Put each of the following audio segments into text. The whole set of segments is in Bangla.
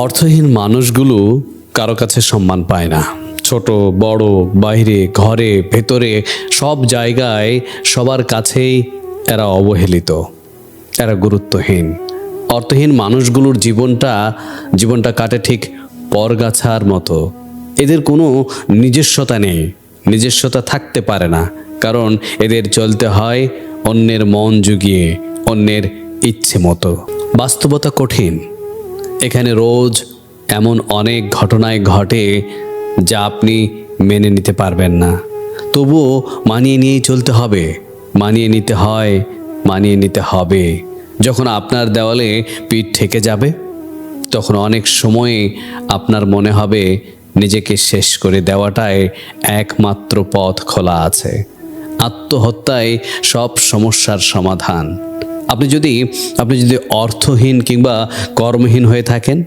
অর্থহীন মানুষগুলো কারো কাছে সম্মান পায় না। ছোট বড়, বাইরে ঘরে ভেতরে সব জায়গায় সবার কাছেই এরা অবহেলিত, এরা গুরুত্বহীন। অর্থহীন মানুষগুলোর জীবনটা কাটে ঠিক পরগাছার মতো। এদের কোনো নিজস্বতা নেই, নিজস্বতা থাকতে পারে না, কারণ এদের চলতে হয় অন্যের মন জুগিয়ে, অন্যের ইচ্ছে মতো। বাস্তবতা কঠিন। এখানে রোজ এমন অনেক ঘটনায় ঘটে যা আপনি মেনে নিতে পারবেন না, তবুও মানিয়ে নিয়েই চলতে হবে। মানিয়ে নিতে হয়, মানিয়ে নিতে হবে। যখন আপনার দেওয়ালে পিঠ ঠেকে যাবে, তখন অনেক সময়ে আপনার মনে হবে নিজেকে শেষ করে দেওয়াটাই একমাত্র পথ খোলা আছে। আত্মহত্যাই সব সমস্যার সমাধান। আপনি যদি অর্থহীন কিংবা কর্মহীন হয়ে থাকেন,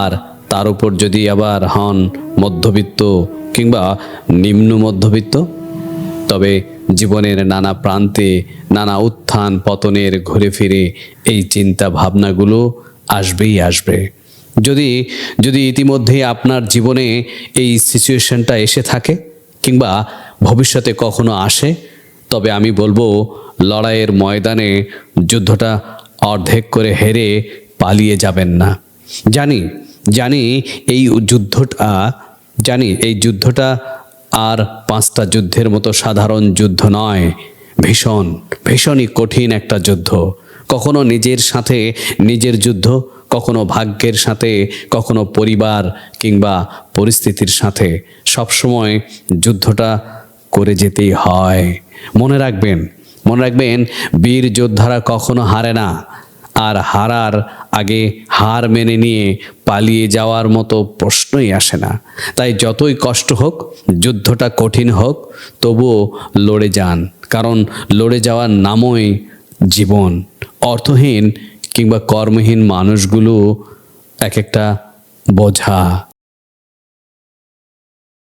আর তার উপর যদি আবার হন মধ্যবিত্ত কিংবা নিম্ন মধ্যবিত্ত, তবে জীবনের নানা প্রান্তে নানা উত্থান পতনের ঘুরে ফিরে এই চিন্তা ভাবনাগুলো আসবেই আসবে। যদি ইতিমধ্যেই আপনার জীবনে এই সিচুয়েশনটা এসে থাকে কিংবা ভবিষ্যতে কখনো আসে, তবে আমি বলবো লড়াইয়ের ময়দানে যুদ্ধটা অর্ধেক করে হেরে পালিয়ে যাবেন না। জানি এই যুদ্ধটা আর 5টা যুদ্ধের মতো সাধারণ যুদ্ধ নয়। ভীষণই কঠিন একটা যুদ্ধ। কখনো নিজের সাথে নিজের যুদ্ধ, কখনো ভাগ্যের সাথে, কখনো পরিবার কিংবা পরিস্থিতির সাথে। সবসময় যুদ্ধটা করে যেতেই হয়। মনে রাখবেন বীর যোদ্ধারা কখনো হারে না, আর হারার আগে হার মেনে নিয়ে পালিয়ে যাওয়ার মতো প্রশ্নই আসে না। তাই যতই কষ্ট হোক, যুদ্ধটা কঠিন হোক, তবুও লড়ে যান, কারণ লড়ে যাওয়ার নামই জীবন। অর্থহীন কিংবা কর্মহীন মানুষগুলো এক একটা বোঝা।